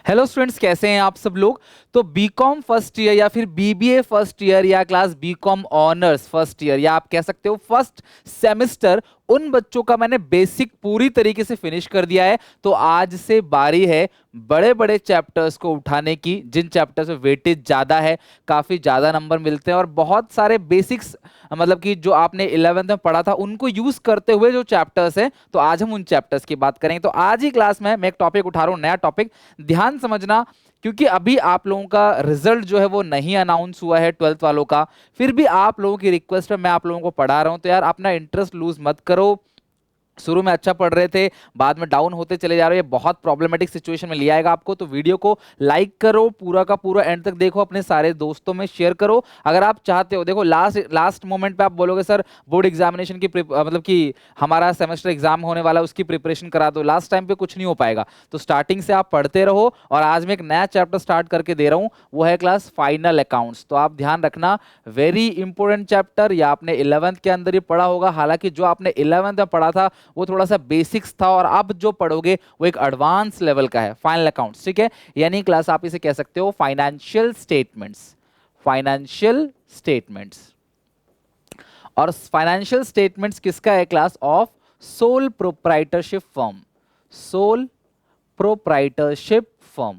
Hello students, कैसे हैं आप सब लोग। तो बीकॉम फर्स्ट ईयर या फिर बीबीए फर्स्ट ईयर या class BCom honours first year या आप कह सकते हो फर्स्ट सेमेस्टर, उन बच्चों का मैंने बेसिक पूरी तरीके से फिनिश कर दिया है। तो आज से बारी है बड़े बड़े चैप्टर्स को उठाने की, जिन चैप्टर्स में वेटेज ज्यादा है, काफी ज्यादा नंबर मिलते हैं और बहुत सारे बेसिक्स मतलब कि जो आपने 11th में पढ़ा था उनको यूज करते हुए जो चैप्टर्स हैं, तो आज हम उन चैप्टर्स की बात करेंगे। तो आज ही क्लास में मैं एक टॉपिक उठा रहा हूँ, नया टॉपिक, ध्यान समझना, क्योंकि अभी आप लोगों का रिजल्ट जो है वो नहीं अनाउंस हुआ है 12th वालों का। फिर भी आप लोगों की रिक्वेस्ट पे मैं आप लोगों को पढ़ा रहा हूं, तो यार अपना इंटरेस्ट लूज मत करो। शुरू में अच्छा पढ़ रहे थे, बाद में डाउन होते चले जा रहे हो, ये बहुत प्रॉब्लमेटिक सिचुएशन में ले आएगा आपको। तो वीडियो को लाइक करो, पूरा का पूरा एंड तक देखो, अपने सारे दोस्तों में शेयर करो अगर आप चाहते हो। देखो लास्ट लास्ट मोमेंट पे आप बोलोगे सर बोर्ड एग्जामिनेशन की मतलब कि हमारा सेमेस्टर एग्जाम होने वाला है उसकी प्रिपरेशन करा दो, लास्ट टाइम पे कुछ नहीं हो पाएगा। तो स्टार्टिंग से आप पढ़ते रहो। और आज मैं एक नया चैप्टर स्टार्ट करके दे रहा हूँ, वो है क्लास फाइनल अकाउंट्स। तो आप ध्यान रखना, वेरी इंपॉर्टेंट चैप्टर, या आपने 11th के अंदर ही पढ़ा होगा। हालांकि जो आपने 11th में पढ़ा था वो थोड़ा सा बेसिक्स था, और अब जो पढ़ोगे वो एक एडवांस लेवल का है, फाइनल अकाउंट्स। ठीक है, यानी क्लास आप इसे कह सकते हो फाइनेंशियल स्टेटमेंट्स। फाइनेंशियल स्टेटमेंट्स, और फाइनेंशियल स्टेटमेंट्स किसका है class? Of sole proprietorship firm. Sole proprietorship firm,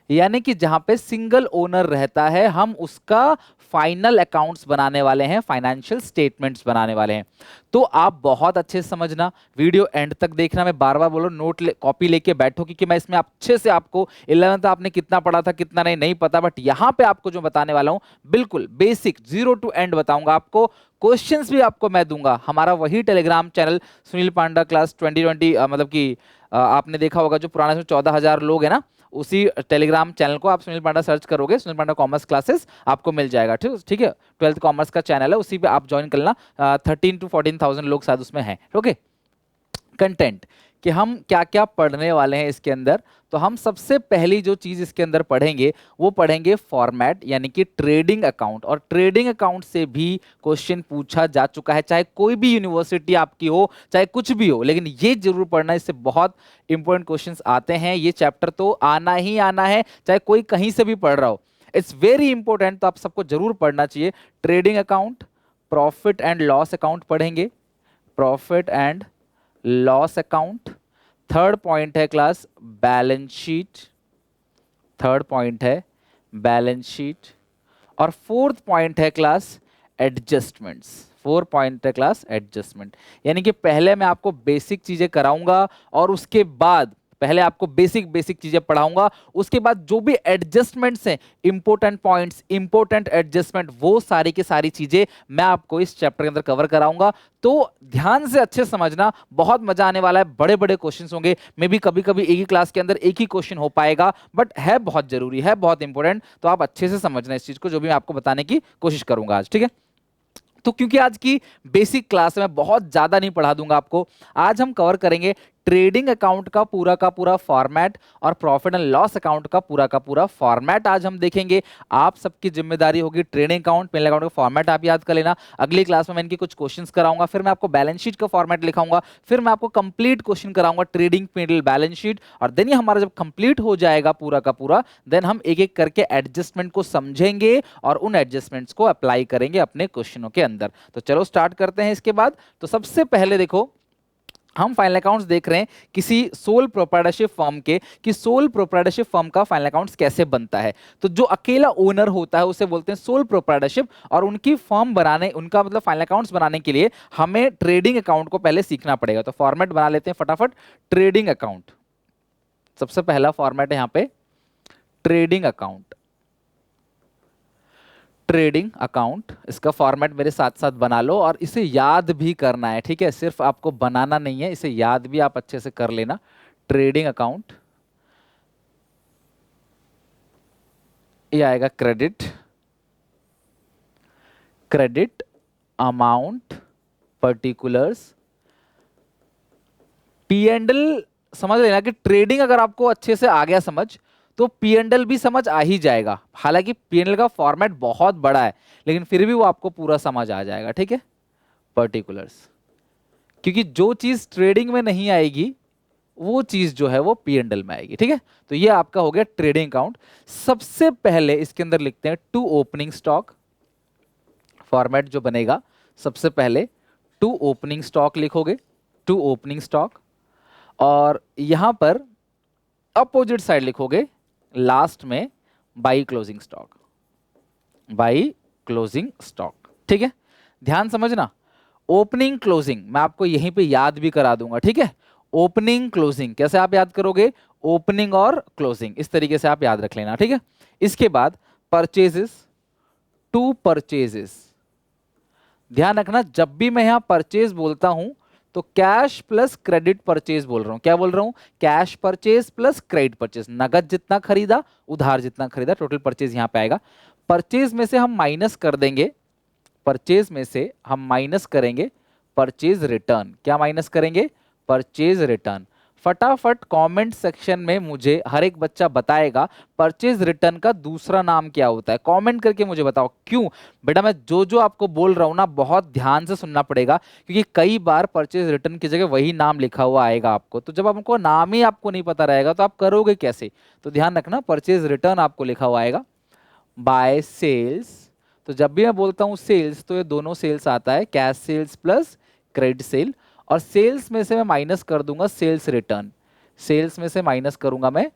यानी कि जहां पे सिंगल ओनर रहता है, हम उसका फाइनल अकाउंट्स बनाने वाले हैं, फाइनेंशियल स्टेटमेंट्स बनाने वाले हैं। तो आप बहुत अच्छे से समझना, वीडियो एंड तक देखना। मैं बार बार बोल रहा हूं, कॉपी लेके बैठो, क्योंकि मैं इसमें अच्छे से आपको 11th आपने कितना पढ़ा था कितना नहीं पता, बट यहां पे आपको जो बताने वाला हूं बिल्कुल बेसिक जीरो टू एंड बताऊंगा आपको। क्वेश्चंस भी आपको मैं दूंगा। हमारा वही टेलीग्राम चैनल सुनील पांडा क्लास 2020, मतलब कि आपने देखा होगा जो पुराना, इसमें 14,000 लोग हैं ना, उसी टेलीग्राम चैनल को आप सुनील पांडा सर्च करोगे, सुनील पांडा कॉमर्स क्लासेस आपको मिल जाएगा। ठीक ठीक है, 12th कॉमर्स का चैनल है, उसी पे आप ज्वाइन कर लेना। 13 to 14,000 लोग शायद उसमें हैं। ओके, कंटेंट कि हम क्या क्या पढ़ने वाले हैं इसके अंदर। तो हम सबसे पहली जो चीज इसके अंदर पढ़ेंगे वो पढ़ेंगे फॉर्मेट, यानी कि ट्रेडिंग अकाउंट। और ट्रेडिंग अकाउंट से भी क्वेश्चन पूछा जा चुका है, चाहे कोई भी यूनिवर्सिटी आपकी हो, चाहे कुछ भी हो, लेकिन ये जरूर पढ़ना, इससे बहुत इंपॉर्टेंट क्वेश्चंस आते हैं। ये चैप्टर तो आना ही आना है, चाहे कोई कहीं से भी पढ़ रहा हो, इट्स वेरी इंपॉर्टेंट, तो आप सबको जरूर पढ़ना चाहिए। Trading account, profit and loss account पढ़ेंगे, profit and loss account. Third point है class balance sheet, third point है बैलेंस शीट। और फोर्थ पॉइंट है क्लास एडजस्टमेंट्स, फोर पॉइंट है क्लास एडजस्टमेंट। यानी कि पहले मैं आपको बेसिक चीजें कराऊंगा, और उसके बाद पहले आपको बेसिक बेसिक चीजें पढ़ाऊंगा, उसके बाद जो भी एडजस्टमेंट्स हैं, इंपॉर्टेंट पॉइंट्स, इंपॉर्टेंट एडजस्टमेंट, वो सारी की सारी चीजें मैं आपको इस चैप्टर के अंदर कवर कराऊंगा। तो ध्यान से अच्छे समझना, बहुत मजा आने वाला है, बड़े बड़े क्वेश्चंस होंगे। मे भी कभी कभी एक ही क्लास के अंदर एक ही क्वेश्चन हो पाएगा, बट है बहुत जरूरी, है बहुत इंपॉर्टेंट। तो आप अच्छे से समझना इस चीज को, जो भी मैं आपको बताने की कोशिश करूंगा आज। ठीक है, तो क्योंकि आज की बेसिक क्लास में बहुत ज्यादा नहीं पढ़ा दूंगा आपको, आज हम कवर करेंगे ट्रेडिंग अकाउंट का पूरा फॉर्मेट, और प्रॉफिट एंड लॉस अकाउंट का पूरा फॉर्मेट आज हम देखेंगे। आप सबकी जिम्मेदारी होगी ट्रेडिंग अकाउंट, पी&एल अकाउंट का फॉर्मेट आप याद कर लेना। अगली क्लास में मैं इनके कुछ क्वेश्चंस कराऊंगा, फिर मैं आपको बैलेंस शीट का फॉर्मेट लिखाऊंगा, फिर मैं आपको कंप्लीट क्वेश्चन कराऊंगा ट्रेडिंग पी&एल बैलेंस शीट। और देन ये हमारा जब कंप्लीट हो जाएगा पूरा का पूरा, देन हम एक एक करके एडजस्टमेंट को समझेंगे और उन एडजस्टमेंट्स को अप्लाई करेंगे अपने क्वेश्चनों के अंदर। तो चलो स्टार्ट करते हैं इसके बाद। तो सबसे पहले देखो, हम फाइनल अकाउंट्स देख रहे हैं किसी सोल प्रोप्राइटरशिप फर्म के, कि सोल प्रोप्राइटरशिप फर्म का फाइनल अकाउंट्स कैसे बनता है। तो जो अकेला ओनर होता है उसे बोलते हैं सोल प्रोप्राइटरशिप, और उनकी फर्म बनाने, उनका मतलब फाइनल अकाउंट्स बनाने के लिए हमें ट्रेडिंग अकाउंट को पहले सीखना पड़ेगा। तो फॉर्मेट बना लेते हैं फटाफट। ट्रेडिंग अकाउंट, सबसे पहला फॉर्मेट है यहां पे ट्रेडिंग अकाउंट। ट्रेडिंग अकाउंट, इसका फॉर्मेट मेरे साथ साथ बना लो, और इसे याद भी करना है। ठीक है, सिर्फ आपको बनाना नहीं है, इसे याद भी आप अच्छे से कर लेना। ट्रेडिंग अकाउंट, ये आएगा credit, credit amount particulars, P and L. समझ लेना कि ट्रेडिंग अगर आपको अच्छे से आ गया समझ, तो पी एंड एल भी समझ आ ही जाएगा। हालांकि पी एंड एल का फॉर्मेट बहुत बड़ा है, लेकिन फिर भी वो आपको पूरा समझ आ जाएगा। ठीक है, पर्टिकुलर्स, क्योंकि जो चीज ट्रेडिंग में नहीं आएगी वो चीज जो है वो पी एंड एल में आएगी। ठीक है, तो ये आपका हो गया ट्रेडिंग अकाउंट। सबसे पहले इसके अंदर लिखते हैं टू ओपनिंग स्टॉक। फॉर्मेट जो बनेगा, सबसे पहले टू ओपनिंग स्टॉक लिखोगे, टू ओपनिंग स्टॉक, और यहां पर अपोजिट साइड लिखोगे लास्ट में by closing stock, by closing stock. ठीक है, ध्यान समझना, ओपनिंग क्लोजिंग मैं आपको यहीं पे याद भी करा दूंगा। ठीक है, ओपनिंग क्लोजिंग कैसे आप याद करोगे, ओपनिंग और क्लोजिंग इस तरीके से आप याद रख लेना। ठीक है, इसके बाद परचेजेस, टू परचेजेस। ध्यान रखना, जब भी मैं यहां परचेज बोलता हूं तो कैश प्लस क्रेडिट परचेज बोल रहा हूं। क्या बोल रहा हूं, cash purchase plus credit purchase, नगद जितना खरीदा उधार जितना खरीदा, टोटल परचेज यहां पे आएगा। परचेज में से हम माइनस कर देंगे, परचेज में से हम माइनस करेंगे परचेज रिटर्न। क्या माइनस करेंगे, परचेज रिटर्न। फटाफट कमेंट सेक्शन में मुझे हर एक बच्चा बताएगा परचेज रिटर्न का दूसरा नाम क्या होता है, कमेंट करके मुझे बताओ। क्यों बेटा, मैं जो जो आपको बोल रहा हूं ना बहुत ध्यान से सुनना पड़ेगा, क्योंकि कई बार परचेज रिटर्न की जगह वही नाम लिखा हुआ आएगा आपको, तो जब आपको नाम ही आपको नहीं पता रहेगा तो आप करोगे कैसे। तो ध्यान रखना, परचेज रिटर्न आपको लिखा हुआ आएगा बाय सेल्स। तो जब भी मैं बोलता हूं सेल्स तो ये दोनों सेल्स आता है, cash sales plus credit sale, और सेल्स में से मैं माइनस कर दूंगा सेल्स रिटर्न, सेल्स में से माइनस करूंगा मैं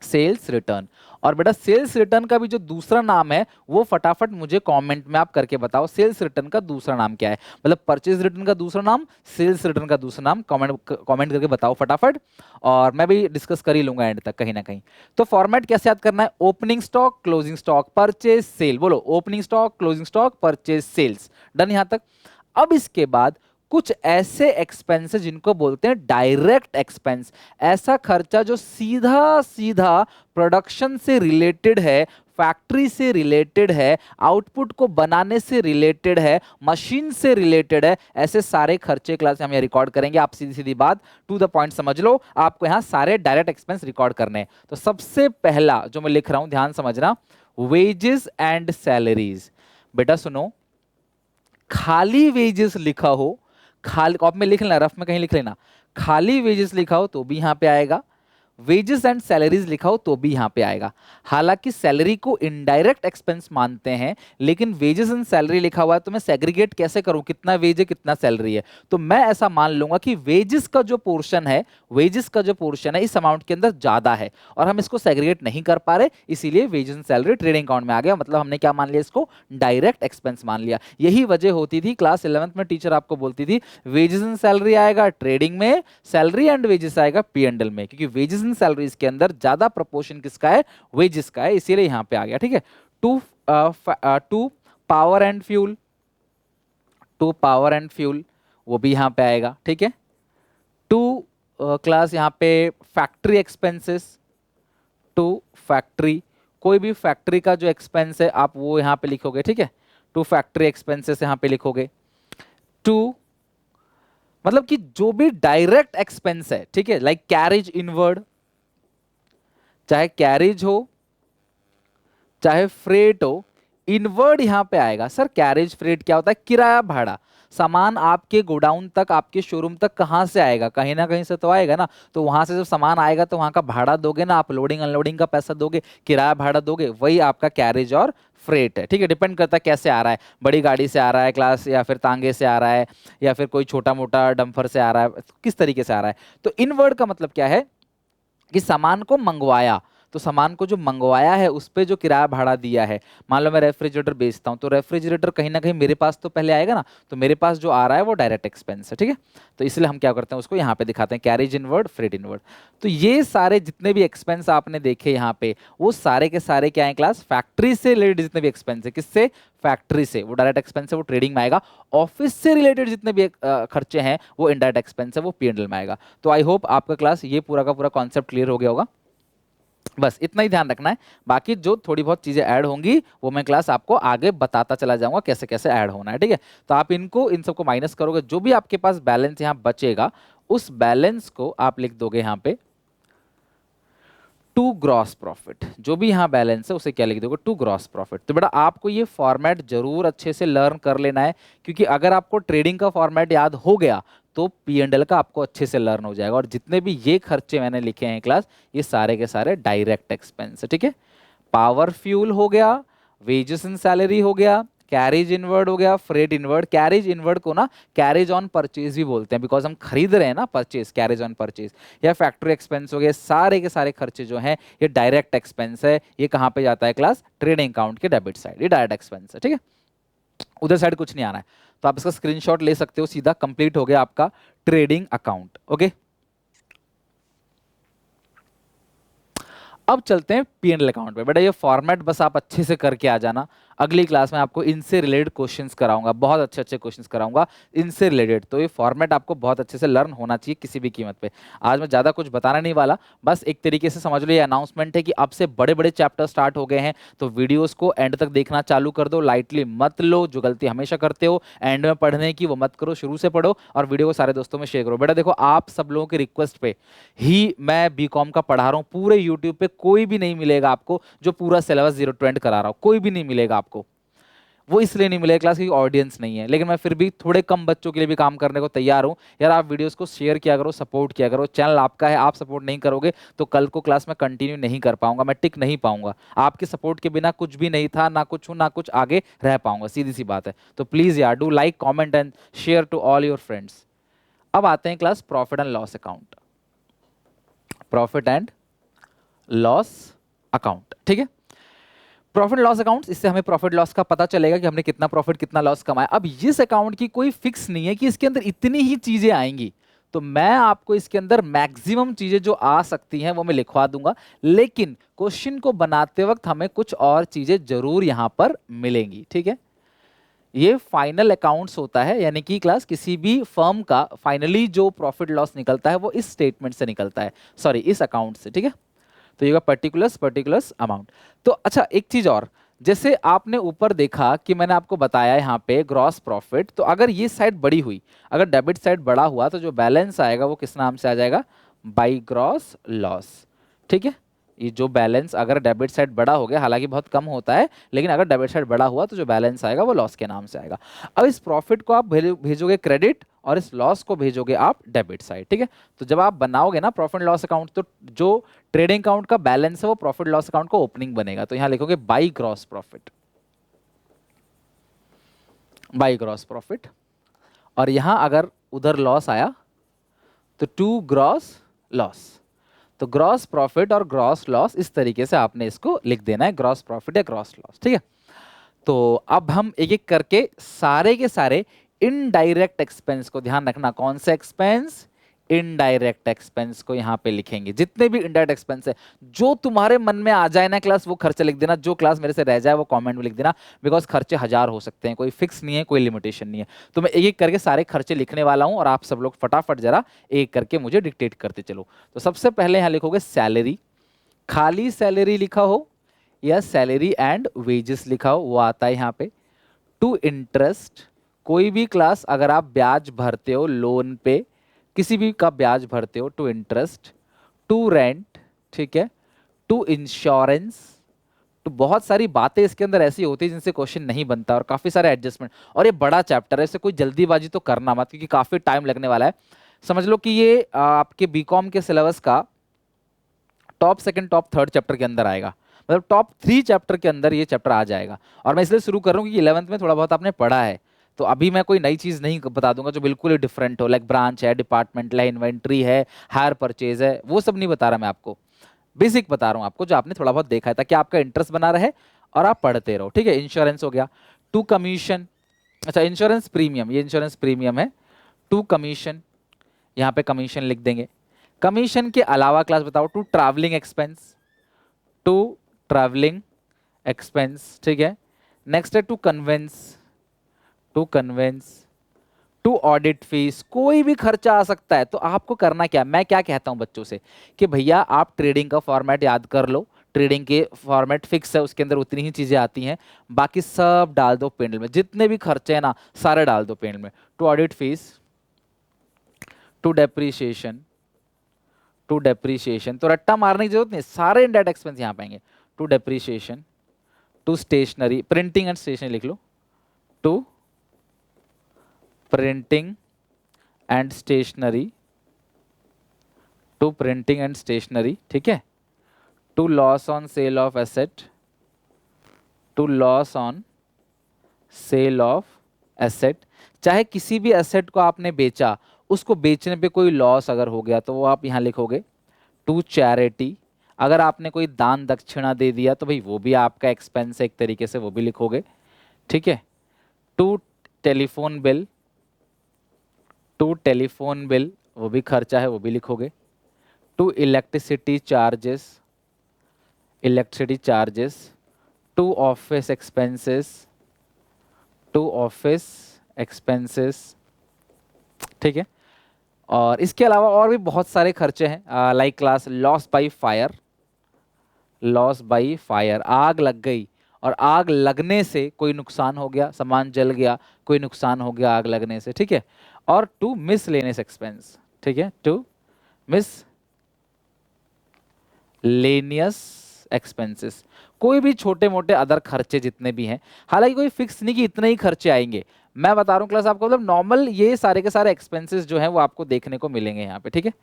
सेल्स रिटर्न। और बेटा सेल्स रिटर्न का भी जो दूसरा नाम है वो फटाफट मुझे कमेंट में आप करके बताओ, सेल्स रिटर्न का दूसरा नाम क्या है, मतलब परचेज रिटर्न का दूसरा नाम, सेल्स रिटर्न का दूसरा नाम, कमेंट करके बताओ फटाफट, और मैं भी डिस्कस कर ही लूंगा एंड तक कहीं ना कहीं। तो फॉर्मेट कैसे याद करना है, opening stock, closing stock, purchase sale. बोलो, opening stock, closing stock, purchase sales. Done यहां तक। अब इसके बाद कुछ ऐसे एक्सपेंसेस जिनको बोलते हैं डायरेक्ट एक्सपेंस, ऐसा खर्चा जो सीधा सीधा प्रोडक्शन से रिलेटेड है, फैक्ट्री से रिलेटेड है, आउटपुट को बनाने से रिलेटेड है, मशीन से रिलेटेड है, ऐसे सारे खर्चे क्लास हम यहाँ रिकॉर्ड करेंगे। आप सीधी सीधी बात टू द पॉइंट समझ लो, आपको यहाँ सारे डायरेक्ट एक्सपेंस रिकॉर्ड करने हैं। तो सबसे पहला जो मैं लिख रहा हूं ध्यान समझना, वेजेस एंड सैलरीज। बेटा सुनो, खाली वेजेस लिखा हो, खाली कॉपी में लिख लेना, रफ में कहीं लिख लेना, खाली वेजेस लिखा हो तो भी यहां पे आएगा, वेजेस एंड सैलरीज लिखा हो तो भी यहां पे आएगा। हालांकि सैलरी को इनडायरेक्ट एक्सपेंस मानते हैं, लेकिन वेजेस एंड सैलरी लिखा हुआ है तो मैं सेग्रीगेट कैसे करूं, कितना वेज है कितना सैलरी है, तो मैं ऐसा मान लूंगा कि वेजेस का जो पोर्शन है, वेजेस का जो पोर्शन है इस अमाउंट के अंदर ज्यादा है, और हम इसको सेग्रीगेट नहीं कर पा रहे, इसीलिए wages and salary trading account में आ गया। मतलब हमने क्या मान लिया, इसको डायरेक्ट एक्सपेंस मान लिया। यही वजह होती थी क्लास 11th में टीचर आपको बोलती थी वेजेस एंड सैलरी आएगा ट्रेडिंग में, सैलरी एंड वेजेस आएगा पी एंड एल में, क्योंकि वेजेस एंड सैलरीज के अंदर ज्यादा प्रोपोर्शन किसका है, वेजेस का है, इसीलिए यहां पे आ गया। ठीक है, to power and fuel, to power and fuel वो भी यहां पे आएगा। ठीक है, टू क्लास यहां पे फैक्ट्री एक्सपेंसेस, टू फैक्ट्री, कोई भी फैक्ट्री का जो एक्सपेंस है आप वो यहां पे लिखोगे। ठीक है, टू फैक्ट्री एक्सपेंसेस यहां पे लिखोगे। टू मतलब कि जो भी डायरेक्ट एक्सपेंस है, ठीक है, लाइक कैरेज इनवर्ड, चाहे कैरेज हो चाहे फ्रेट हो, इनवर्ड यहां पे आएगा। सर कैरेज फ्रेट क्या होता है, किराया भाड़ा, सामान आपके गोडाउन तक आपके शोरूम तक कहां से आएगा, कहीं ना कहीं से तो आएगा ना, तो वहां से जब सामान आएगा तो वहां का भाड़ा दोगे ना, आप लोडिंग अनलोडिंग का पैसा दोगे, किराया भाड़ा दोगे, वही आपका कैरेज और फ्रेट है। ठीक है, डिपेंड करता है कैसे आ रहा है, बड़ी गाड़ी से आ रहा है क्लास, या फिर तांगे से आ रहा है, या फिर कोई छोटा मोटा डंफर से आ रहा है, किस तरीके से आ रहा है। तो इनवर्ड का मतलब क्या है कि सामान को मंगवाया, तो सामान को जो मंगवाया है उस पे जो किराया भाड़ा दिया है। मान लो मैं रेफ्रिजरेटर बेचता हूं, तो रेफ्रिजरेटर कहीं ना कहीं मेरे पास तो पहले आएगा ना, तो मेरे पास जो आ रहा है वो डायरेक्ट एक्सपेंस है। ठीक है, तो इसलिए हम क्या करते हैं, उसको यहाँ पे दिखाते हैं कैरेज इनवर्ड, फ्रेट इनवर्ड। तो ये सारे जितने भी एक्सपेंस आपने देखे यहाँ पे, वो सारे के सारे क्या है क्लास, फैक्ट्री से रिलेटेड जितने भी एक्सपेंस है, किससे, फैक्ट्री से, वो डायरेक्ट एक्सपेंस है, वो ट्रेडिंग में आएगा। ऑफिस से रिलेटेड जितने भी खर्चे हैं वो इनडायरेक्ट एक्सपेंस है, वो पी&एल में आएगा। तो आई होप आपका क्लास ये पूरा का पूरा कॉन्सेप्ट क्लियर हो गया होगा। बस इतना ही ध्यान रखना है, बाकी जो थोड़ी बहुत चीजें ऐड होंगी वो मैं क्लास आपको आगे बताता चला जाऊंगा कैसे कैसे ऐड होना है। ठीक है, तो आप इनको इन सबको माइनस करोगे, जो भी आपके पास बैलेंस यहाँ बचेगा उस बैलेंस को आप लिख दोगे यहाँ पे टू ग्रॉस प्रॉफिट, जो भी यहाँ बैलेंस है उसे क्या लिख दोगे, टू ग्रॉस प्रॉफिट। तो बेटा आपको ये फॉर्मेट जरूर अच्छे से लर्न कर लेना है, क्योंकि अगर आपको ट्रेडिंग का फॉर्मेट याद हो गया तो P&L का आपको अच्छे से लर्न हो जाएगा। और जितने भी ये खर्चे मैंने लिखे हैं क्लास, ये सारे के सारे डायरेक्ट एक्सपेंस है, ठीक है। पावर फ्यूल हो गया, वेजेस एंड सैलरी हो गया, कैरेज इनवर्ड हो गया, फ्रेट इनवर्ड। कैरेज इनवर्ड को ना कैरेज ऑन परचेज भी बोलते हैं, बिकॉज हम खरीद रहे हैं ना, परचेज, कैरेज ऑन परचेज। या फैक्ट्री एक्सपेंस हो गए, सारे के सारे खर्चे जो हैं ये डायरेक्ट एक्सपेंस है। ये कहाँ पे जाता है क्लास, ट्रेडिंग अकाउंट के डेबिट साइड, ये डायरेक्ट एक्सपेंस है, ठीक है। उधर साइड कुछ नहीं आना है। तो आप इसका स्क्रीनशॉट ले सकते हो, सीधा कंप्लीट हो गया आपका ट्रेडिंग अकाउंट। ओके, अब चलते हैं P&L अकाउंट पे। बेटा ये फॉर्मेट बस आप अच्छे से करके आ जाना, अगली क्लास में आपको इनसे रिलेटेड क्वेश्चंस कराऊंगा, बहुत अच्छे अच्छे क्वेश्चंस कराऊंगा इनसे रिलेटेड। तो ये फॉर्मेट आपको बहुत अच्छे से लर्न होना चाहिए किसी भी कीमत पे। आज मैं ज़्यादा कुछ बताना नहीं वाला, बस एक तरीके से समझ लो ये अनाउंसमेंट है कि अब से बड़े बड़े चैप्टर स्टार्ट हो गए हैं। तो वीडियोज़ को एंड तक देखना चालू कर दो, लाइटली मत लो। जो गलती हमेशा करते हो एंड में पढ़ने की, वो मत करो, शुरू से पढ़ो और वीडियो को सारे दोस्तों में शेयर करो। बेटा देखो, आप सब लोगों की रिक्वेस्ट पे ही मैं बीकॉम का पढ़ा रहा हूँ। पूरे यूट्यूब पे कोई भी नहीं मिलेगा आपको जो पूरा सिलेबस 0 to end करा रहा हूँ, कोई भी नहीं मिलेगा आपको। वो इसलिए नहीं मिलेगा क्लास, क्योंकि ऑडियंस नहीं है, लेकिन मैं फिर भी थोड़े कम बच्चों के लिए भी काम करने को तैयार हूँ। यार आप वीडियोस को शेयर किया करो, सपोर्ट किया करो, चैनल आपका है, आप सपोर्ट नहीं करोगे तो कल को क्लास में कंटिन्यू नहीं कर पाऊंगा, मैं टिक नहीं पाऊंगा। आपके सपोर्ट के बिना कुछ भी नहीं था, ना कुछ हूँ ना कुछ आगे रह पाऊंगा, सीधी सी बात है। तो प्लीज यार do like, comment and share to all your friends. अब आते हैं class profit and loss account, profit and loss account, ठीक है। प्रॉफिट लॉस अकाउंट, इससे हमें प्रॉफिट लॉस का पता चलेगा कि हमने कितना प्रॉफिट कितना लॉस कमाया। अब इस अकाउंट की कोई फिक्स नहीं है कि इसके अंदर इतनी ही चीजें आएंगी, तो मैं आपको इसके अंदर मैक्सिमम चीजें जो आ सकती हैं वो मैं लिखवा दूंगा, लेकिन क्वेश्चन को बनाते वक्त हमें कुछ और चीजें जरूर यहां पर मिलेंगी, ठीक है। ये फाइनल अकाउंट्स होता है, यानी कि क्लास किसी भी फर्म का फाइनली जो प्रॉफिट लॉस निकलता है वो इस स्टेटमेंट से निकलता है, सॉरी इस अकाउंट से, ठीक है। तो ये पर्टिकुलर्स पर्टिकुलर्स अमाउंट। तो अच्छा एक चीज और, जैसे आपने ऊपर देखा कि मैंने आपको बताया यहाँ पे ग्रॉस प्रॉफिट, तो अगर ये साइड बड़ी हुई, अगर डेबिट साइड बड़ा हुआ तो जो बैलेंस आएगा वो किस नाम से आ जाएगा, बाई ग्रॉस लॉस, ठीक है। ये जो बैलेंस अगर डेबिट साइड बड़ा हो गया, हालांकि बहुत कम होता है, लेकिन अगर डेबिट साइड बड़ा हुआ तो जो बैलेंस आएगा वो लॉस के नाम से आएगा। अब इस प्रॉफिट को आप भेजोगे क्रेडिट और इस लॉस को भेजोगे आप डेबिट साइड, ठीक है। तो जब आप बनाओगे ना प्रॉफिट लॉस अकाउंट, तो जो ट्रेडिंग अकाउंट का बैलेंस है वो प्रॉफिट लॉस अकाउंट का ओपनिंग बनेगा। तो यहां लिखोगे by gross profit, by gross profit. और यहां अगर उधर लॉस आया तो टू ग्रॉस लॉस। तो ग्रॉस प्रॉफिट और ग्रॉस लॉस इस तरीके से आपने इसको लिख देना है, ग्रॉस प्रॉफिट या ग्रॉस लॉस, ठीक है। तो अब हम एक एक करके सारे के सारे इनडायरेक्ट एक्सपेंस को, ध्यान रखना कौन से एक्सपेंस, इनडायरेक्ट एक्सपेंस को यहां पे लिखेंगे। जितने भी इनडायरेक्ट एक्सपेंस है, जो तुम्हारे मन में आ जाए ना क्लास वो खर्चा लिख देना, जो क्लास मेरे से रह जाए वो कमेंट में लिख देना, बिकॉज खर्चे 1000 हो सकते हैं, कोई फिक्स नहीं है, कोई लिमिटेशन नहीं है। तो मैं एक एक करके सारे खर्चे लिखने वाला हूं और आप सब लोग फटाफट जरा एक करके मुझे डिक्टेट करते चलो। तो सबसे पहले यहां लिखोगे सैलरी, खाली सैलरी लिखा हो या सैलरी एंड वेजेस लिखा हो वो आता है यहाँ पे। टू इंटरेस्ट, कोई भी क्लास अगर आप ब्याज भरते हो लोन पे, किसी भी का ब्याज भरते हो, टू इंटरेस्ट। टू रेंट, ठीक है। टू इंश्योरेंस, तो बहुत सारी बातें इसके अंदर ऐसी होती है जिनसे क्वेश्चन नहीं बनता और काफी सारे एडजस्टमेंट, और ये बड़ा चैप्टर है, इससे कोई जल्दीबाजी तो करना मत क्योंकि काफी टाइम लगने वाला है। समझ लो कि ये आपके बीकॉम के सिलेबस का top second top third chapter के अंदर आएगा, मतलब टॉप 3 चैप्टर के अंदर ये चैप्टर आ जाएगा। और मैं इसलिए शुरू कर रहा हूँ कि 11th में थोड़ा बहुत आपने पढ़ा है, तो अभी मैं कोई नई चीज़ नहीं बता दूंगा जो बिल्कुल ही डिफरेंट हो, लाइक ब्रांच है, डिपार्टमेंटल है, इन्वेंट्री है, हायर परचेज है, वो सब नहीं बता रहा मैं आपको। बेसिक बता रहा हूँ आपको जो आपने थोड़ा बहुत देखा है, ताकि आपका इंटरेस्ट बना रहे और आप पढ़ते रहो, ठीक है। इंश्योरेंस हो गया। टू कमीशन, अच्छा इंश्योरेंस प्रीमियम, ये इंश्योरेंस प्रीमियम है। टू कमीशन, यहाँ पे कमीशन लिख देंगे। कमीशन के अलावा क्लास बताओ, to travelling expense, to travelling expense, ठीक है। नेक्स्ट है to conveyance, to conveyance. To audit fees, कोई भी खर्चा आ सकता है। तो आपको करना क्या, मैं क्या कहता हूं बच्चों से कि भैया आप ट्रेडिंग का फॉर्मेट याद कर लो, ट्रेडिंग के फॉर्मेट फिक्स है, उसके अंदर उतनी ही चीजें आती हैं, बाकी सब डाल दो पेंडल में, जितने भी खर्चे हैं ना सारे डाल दो पेंडल में। To audit fees, to depreciation, to depreciation, तो रट्टा मारने की जरूरत नहीं, सारे इनडायरेक्ट एक्सपेंस यहाँ पे आएंगे। To depreciation, to stationery, printing and stationery लिख लो, to printing and stationery, to printing and stationery, ठीक है। To loss on sale of asset, to loss on sale of asset, चाहे किसी भी एसेट को आपने बेचा, उसको बेचने पे कोई लॉस अगर हो गया तो वो आप यहाँ लिखोगे। टू चैरिटी, अगर आपने कोई दान दक्षिणा दे दिया तो भाई वो भी आपका एक्सपेंस है एक तरीके से, वो भी लिखोगे, ठीक है। To telephone bill, to telephone bill वो भी खर्चा है, वो भी लिखोगे। To electricity charges, electricity charges, to office expenses, to office expenses, ठीक है। और इसके अलावा और भी बहुत सारे खर्चे हैं, like class loss by fire, loss by fire, आग लग गई और आग लगने से कोई नुकसान हो गया, सामान जल गया, कोई नुकसान हो गया आग लगने से, ठीक है। और टू मिसलेनियस एक्सपेंस, ठीक है, टू मिसलेनियस एक्सपेंसेस, कोई भी छोटे मोटे अदर खर्चे जितने भी हैं, हालांकि कोई फिक्स नहीं कि इतने ही खर्चे आएंगे, मैं बता रहा हूँ क्लास आपको, मतलब नॉर्मल ये सारे के सारे एक्सपेंसेस जो हैं वो आपको देखने को मिलेंगे यहाँ पे, ठीक है।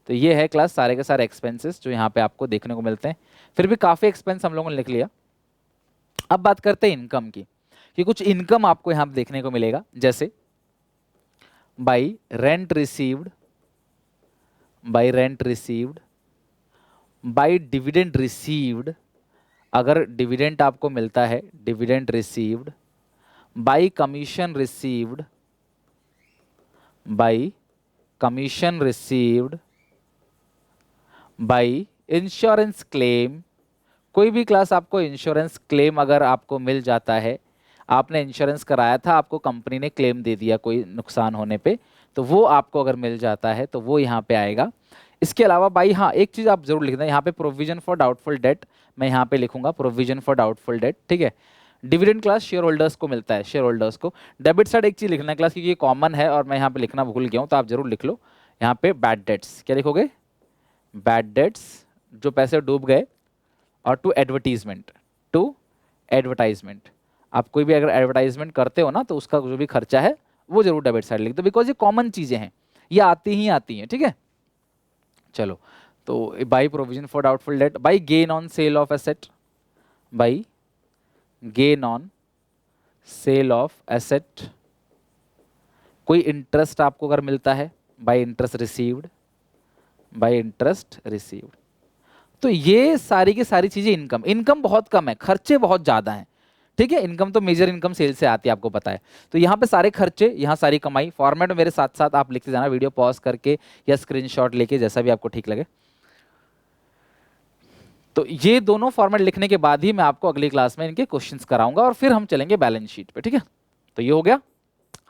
तो ये है क्लास सारे के सारे एक्सपेंसेस जो यहाँ पे आपको देखने को मिलते हैं। फिर भी काफ़ी एक्सपेंस हम लोगों ने लिख लिया। अब बात करते हैं इनकम की, कि कुछ इनकम आपको यहाँ पे देखने को मिलेगा, जैसे by rent received, by rent received, by dividend received, अगर डिविडेंड आपको मिलता है, dividend received, by commission received, by commission received, by insurance claim, कोई भी क्लास आपको इंश्योरेंस क्लेम अगर आपको मिल जाता है, आपने इंश्योरेंस कराया था, आपको कंपनी ने क्लेम दे दिया कोई नुकसान होने पे, तो वो आपको अगर मिल जाता है तो वो यहाँ पे आएगा। इसके अलावा भाई हाँ एक चीज़ आप जरूर लिखना, यहाँ पे प्रोविजन फॉर डाउटफुल डेट, मैं यहाँ पे लिखूंगा प्रोविजन फॉर डाउटफुल डेट, ठीक है। डिविडेंड क्लास शेयर होल्डर्स को मिलता है, शेयर होल्डर्स को। डेबिट साइड एक चीज़ लिखना क्लास, क्योंकि ये कॉमन है और मैं यहाँ पे लिखना भूल गया हूँ, तो आप जरूर लिख लो यहाँ पे बैड डेट्स, क्या लिखोगे, बैड डेट्स, जो पैसे डूब गए। और टू एडवर्टीजमेंट, टू एडवर्टाइजमेंट, आप कोई भी अगर एडवर्टाइजमेंट करते हो ना तो उसका जो भी खर्चा है वो जरूर डेबिट साइड लिख दो, बिकॉज ये कॉमन चीज़ें हैं, ये आती ही आती हैं, ठीक है। चलो, तो by provision for doubtful debt, by gain on sale of asset, by gain on sale of asset, कोई इंटरेस्ट आपको अगर मिलता है, by interest received, by interest received. तो ये सारी की सारी चीजें इनकम, इनकम बहुत कम है, खर्चे बहुत ज्यादा हैं, ठीक है। इनकम तो मेजर इनकम सेल से आती है, आपको पता है। तो यहाँ पे सारे खर्चे, यहाँ सारी कमाई, फॉर्मेट में मेरे साथ साथ आप लिखते जाना, वीडियो पॉज करके या स्क्रीनशॉट लेके, जैसा भी आपको ठीक लगे। तो ये दोनों फॉर्मेट लिखने के बाद ही मैं आपको अगली क्लास में इनके क्वेश्चंस कराऊंगा और फिर हम चलेंगे बैलेंस शीट पे, ठीक है। तो ये हो गया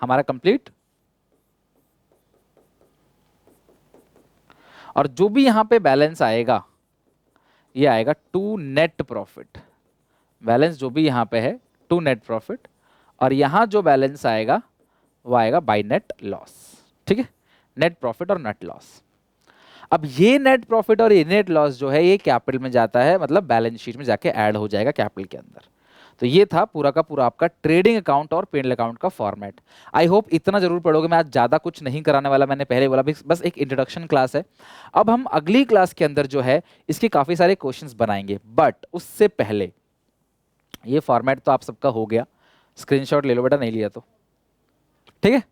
हमारा कंप्लीट। और जो भी यहाँ पे बैलेंस आएगा, ये आएगा टू नेट प्रॉफिट, बैलेंस जो भी यहाँ पे है टू नेट प्रॉफिट, और यहाँ जो बैलेंस आएगा वो आएगा बाय नेट लॉस, ठीक है, नेट प्रॉफिट और नेट लॉस। अब ये नेट प्रॉफिट और ये नेट लॉस जो है ये कैपिटल में जाता है, मतलब बैलेंस शीट में जाके ऐड हो जाएगा कैपिटल के अंदर। तो ये था पूरा का पूरा आपका ट्रेडिंग अकाउंट और P&L अकाउंट का फॉर्मेट। आई होप इतना जरूर पढ़ोगे, मैं आज ज़्यादा कुछ नहीं कराने वाला, मैंने पहले बोला बस एक इंट्रोडक्शन क्लास है। अब हम अगली क्लास के अंदर जो है इसके काफ़ी सारे क्वेश्चंस बनाएंगे, बट उससे पहले ये फॉर्मेट तो आप सबका हो गया, स्क्रीनशॉट ले लो बेटा, नहीं लिया तो ठीक है।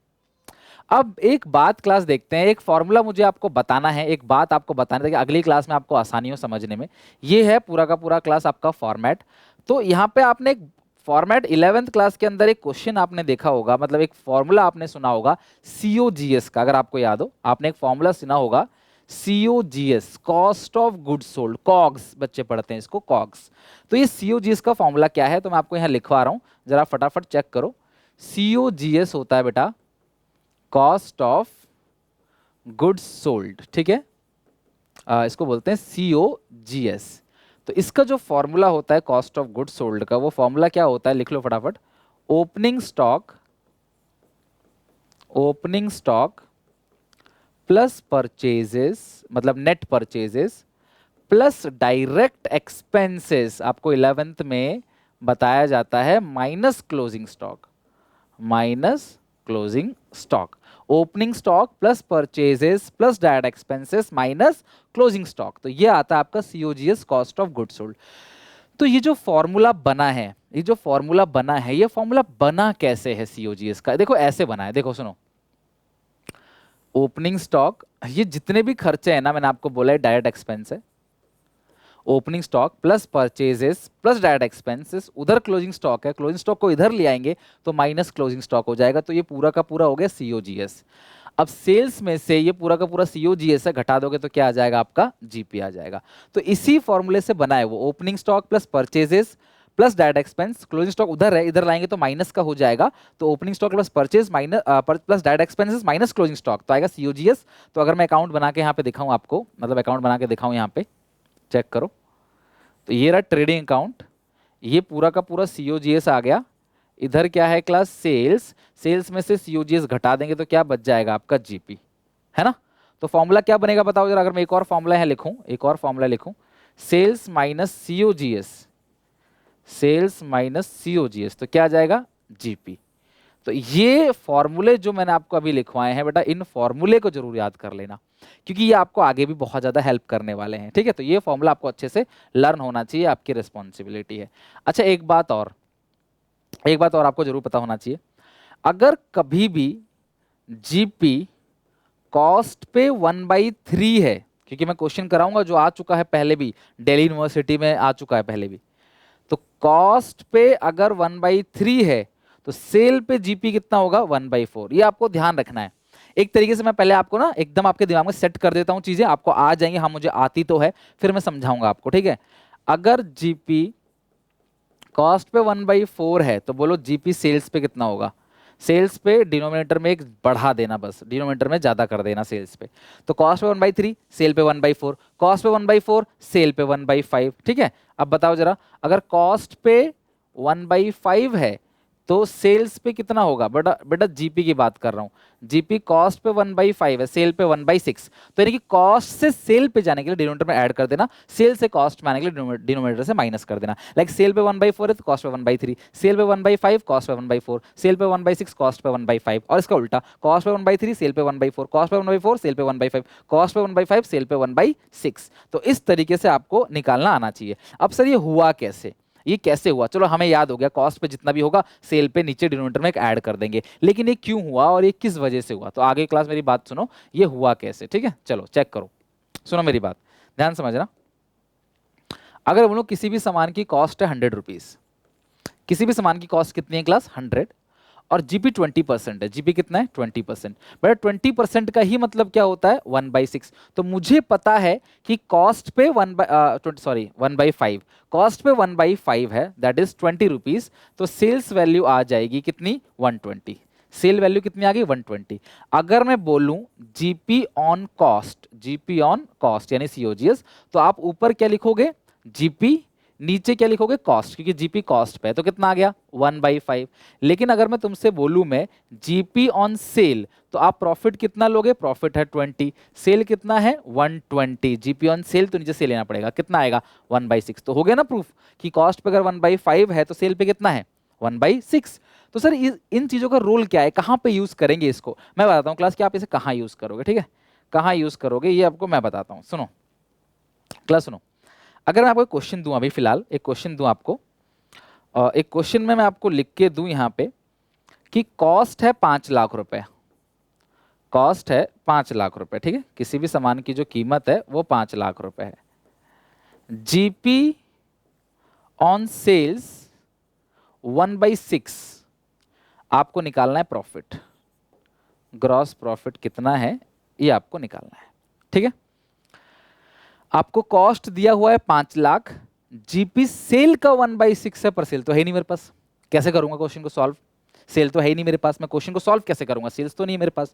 अब एक बात क्लास देखते हैं, एक फॉर्मूला मुझे आपको बताना है, एक बात आपको बताना है कि अगली क्लास में आपको आसानी हो समझने में। ये है पूरा का पूरा क्लास आपका फॉर्मेट। तो यहाँ पे आपने एक फॉर्मेट 11th क्लास के अंदर एक क्वेश्चन आपने देखा होगा, मतलब एक फॉर्मूला आपने सुना होगा COGS का, अगर आपको याद हो, आपने एक फॉर्मूला सुना होगा COGS, cost of goods sold, COGS बच्चे पढ़ते हैं इसको, कॉग्स। तो ये COGS का फॉर्मूला क्या है, तो मैं आपको यहाँ लिखवा रहा हूँ, जरा फटाफट चेक करो। COGS होता है बेटा कॉस्ट ऑफ गुड्स सोल्ड, ठीक है, इसको बोलते हैं COGS। तो इसका जो फॉर्मूला होता है कॉस्ट ऑफ गुड्स सोल्ड का, वो फॉर्मूला क्या होता है, लिख लो फटाफट, ओपनिंग स्टॉक प्लस परचेजेस मतलब net purchases plus direct expenses, आपको 11th में बताया जाता है minus closing stock, minus closing stock. Opening stock plus purchases plus direct expenses minus closing stock, तो ये आता है आपका COGS, cost of goods sold. तो ये जो फॉर्मूला बना है, ये जो फॉर्मूला बना है, ये फॉर्मूला बना कैसे है सीओजीएस का? देखो ऐसे बना है, देखो सुनो। ओपनिंग स्टॉक, ये जितने भी खर्चे हैं ना, मैंने आपको बोला है डायरेक्ट एक्सपेंस है। Opening stock plus purchases plus direct expenses, उधर क्लोजिंग स्टॉक है, क्लोजिंग स्टॉक को इधर ले आएंगे तो माइनस क्लोजिंग स्टॉक हो जाएगा, तो ये पूरा का पूरा हो गया सीओजीएस। अब सेल्स में से ये पूरा का पूरा सीओजीएस है घटा दोगे तो क्या आ जाएगा? आपका जीपी आ जाएगा। तो इसी फॉर्मूले से बना है वो, opening stock plus purchases plus direct expense, closing stock उधर है, इधर लाएंगे तो माइनस का हो जाएगा, तो opening stock plus purchase minus plus direct expenses minus closing stock, तो आएगा सीओजीएस। तो अगर मैं अकाउंट बना के यहाँ पे दिखाऊं आपको, मतलब अकाउंट बना के दिखाऊं यहाँ पे, चेक करो, तो ये रहा ट्रेडिंग अकाउंट, ये पूरा का पूरा सीओजीएस आ गया। इधर क्या है क्लास? सेल्स, सेल्स में से सीओजीएस घटा देंगे तो क्या बच जाएगा? आपका जीपी, है ना। तो फॉर्मूला क्या बनेगा बताओ जरा, अगर मैं एक और फॉर्मूला है लिखूं, एक और फॉर्मूला लिखूं, sales minus COGS, sales minus COGS, तो क्या आ जाएगा? जीपी। तो ये फॉर्मूले जो मैंने आपको अभी लिखवाए हैं बेटा, इन फॉर्मूले को जरूर याद कर लेना, क्योंकि ये आपको आगे भी बहुत ज्यादा हेल्प करने वाले हैं, ठीक है। तो ये फॉर्मूला आपको अच्छे से लर्न होना चाहिए, आपकी रिस्पॉन्सिबिलिटी है। अच्छा एक बात और, एक बात और आपको जरूर पता होना चाहिए, अगर कभी भी जीपी कॉस्ट पे 1/3 है, क्योंकि मैं क्वेश्चन कराऊंगा जो आ चुका है पहले भी, दिल्ली यूनिवर्सिटी में आ चुका है पहले भी, तो कॉस्ट पे अगर 1/3 है तो सेल पे जीपी कितना होगा? 1/4। ये आपको ध्यान रखना है। एक तरीके से मैं पहले आपको ना एकदम आपके दिमाग में सेट कर देता हूं, चीजें आपको आ जाएंगी, हाँ मुझे आती तो है, फिर मैं समझाऊंगा आपको, ठीक है। अगर जीपी कॉस्ट पे 1/4 है तो बोलो जीपी सेल्स पे कितना होगा? सेल्स पे डिनोमिनेटर में एक बढ़ा देना, बस डिनोमिनेटर में ज्यादा कर देना सेल्स पे। तो कॉस्ट पे 1/3, सेल पे 1/4, कॉस्ट पे 1/4, सेल पे 1/5, ठीक है। अब बताओ जरा, अगर कॉस्ट पे 1/5 है तो सेल्स पे कितना होगा? बेटा बेटा जीपी की बात कर रहा हूं, जीपी कॉस्ट पे 1/5 है, सेल पे 1/6, तो यानी कि कॉस्ट से सेल पे जाने के लिए डिनोमिनेटर में ऐड कर देना, सेल से कॉस्ट में आने के लिए डिनोमिनेटर से माइनस कर देना। लाइक सेल पे 1/4 है तो कॉस्ट पे 1/3, सेल पे 1/5 कॉस्ट पे 1/4, सेल पे 1/6 कॉस्ट पे 1/5, और इसका उल्टा, कॉस्ट पे 1/3 सेल पे 1/4, कॉस्ट पे 1/4 सेल पे 1/5, कॉस्ट पे 1/5 सेल पे 1/6। तो इस तरीके से आपको निकालना आना चाहिए। अब सर ये हुआ कैसे, ये कैसे हुआ? चलो हमें याद हो गया, कॉस्ट पे जितना भी होगा सेल पे नीचे डिनोमिनेटर में एक ऐड कर देंगे, लेकिन ये क्यों हुआ और ये किस वजह से हुआ? तो आगे क्लास मेरी बात सुनो, ये हुआ कैसे, ठीक है। चलो चेक करो, सुनो मेरी बात, ध्यान समझना। अगर बोलो किसी भी सामान की कॉस्ट है 100 रुपीज, किसी भी सामान की कॉस्ट कितनी है क्लास? 100, और जीपी 20% है, जीपी कितना है? 20%। बट 20% का ही मतलब क्या होता है? 1/6। तो मुझे पता है कि कॉस्ट पे 1/5, कॉस्ट पे 1/5 है, दैट इज 20 रुपीज, तो सेल्स वैल्यू आ जाएगी कितनी? 120। सेल वैल्यू कितनी आ गई? 120। अगर मैं बोलूं GP on cost, GP on cost यानी सीओजीएस, तो आप ऊपर क्या लिखोगे? जीपी, नीचे क्या लिखोगे? कॉस्ट, क्योंकि जीपी कॉस्ट पे है, तो कितना आ गया? 1/5। लेकिन अगर मैं तुमसे बोलूं मैं जीपी ऑन सेल, तो आप प्रॉफिट कितना लोगे? प्रॉफिट है 20, सेल कितना है? 120, जीपी ऑन सेल तो नीचे से लेना पड़ेगा, कितना आएगा? 1/6। तो हो गया ना प्रूफ कि कॉस्ट पे अगर 1/5 है तो सेल पे कितना है? 1/6। तो सर इन चीजों का रोल क्या है, कहां पे यूज करेंगे इसको? मैं बताता हूं क्लास कि आप इसे कहां यूज करोगे, ठीक है। कहां यूज करोगे ये आपको मैं बताता हूं, सुनो क्लास सुनो। अगर मैं आपको एक क्वेश्चन दूं, अभी फिलहाल एक क्वेश्चन दूं आपको, एक क्वेश्चन में मैं आपको लिख के दूं यहाँ पे कि कॉस्ट है 5 लाख रुपए, कॉस्ट है 5 लाख रुपए, ठीक है। किसी भी सामान की जो कीमत है वो 5 लाख रुपए है। जीपी ऑन सेल्स 1/6, आपको निकालना है प्रॉफिट, ग्रॉस प्रॉफिट कितना है ये आपको निकालना है, ठीक है। आपको कॉस्ट दिया हुआ है 5 लाख, जीपी सेल का 1/6 है, पर सेल तो है ही नहीं मेरे पास, कैसे करूंगा क्वेश्चन को सॉल्व? सेल तो है ही नहीं मेरे पास, मैं क्वेश्चन को सॉल्व कैसे करूंगा? सेल्स तो नहीं है मेरे पास।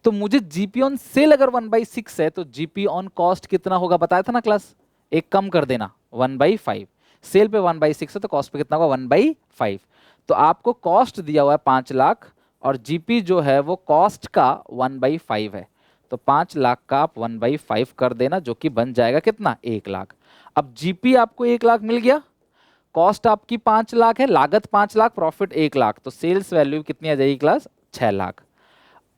तो मुझे जीपी ऑन सेल अगर 1/6 है तो जीपी ऑन कॉस्ट कितना होगा? बताया था ना क्लास, एक कम कर देना, 1/5। सेल पे 1/6 है तो कॉस्ट पे कितना होगा? 1/5। तो आपको कॉस्ट दिया हुआ है 5 लाख और जीपी जो है वो कॉस्ट का 1/5 है, तो 5 लाख का आप 1/5 कर देना, जो कि बन जाएगा कितना, 1 लाख। अब जीपी आपको 1 लाख मिल गया, कॉस्ट आपकी 5 लाख है, लागत 5 लाख, प्रॉफिट 1 लाख, तो सेल्स वैल्यू कितनी आ जाएगी क्लास, 6 लाख।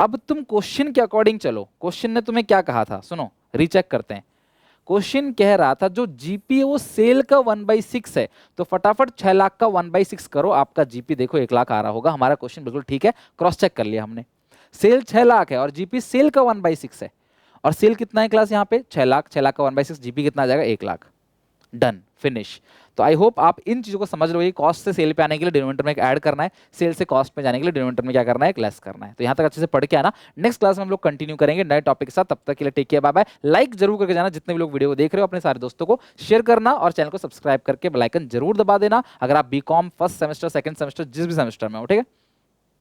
अब तुम क्वेश्चन के अकॉर्डिंग चलो, क्वेश्चन ने तुम्हें क्या कहा था, सुनो रीचेक करते हैं। क्वेश्चन कह रहा था जो जीपी है वो सेल का 1/6 है, तो फटाफट 6 लाख का 1/6 करो, आपका जीपी देखो 1 लाख आ रहा होगा। हमारा क्वेश्चन बिल्कुल ठीक है, क्रॉस चेक कर लिया हमने। सेल 6 लाख है और जीपी सेल का 1/6 है, और सेल कितना है क्लास यहाँ पे 6 लाख, 6 लाख का 1/6, जीपी कितना आ जाएगा 1 लाख। Done, finish. तो आई होप आप इन चीजों को समझ रहे हो। कॉस्ट से सेल पे आने के लिए डिनोमिनेटर में एक ऐड करना है, सेल से कॉस्ट पे जाने के लिए डिनोमिनेटर में क्या करना है, एक लेस करना है। तो यहां तक अच्छे से पढ़ के आना, नेक्स्ट क्लास में हम लोग कंटिन्यू करेंगे नए टॉपिक के साथ। तब तक के लिए take care, bye bye. Like जरूर करके जाना, जितने भी लोग वीडियो को देख रहे हो अपने सारे दोस्तों को शेयर करना, और चैनल को सब्सक्राइब करके बेल आइकन जरूर दबा देना, अगर आप BCom first semester, second semester, जिस भी सेमेस्टर में हो, ठीक है।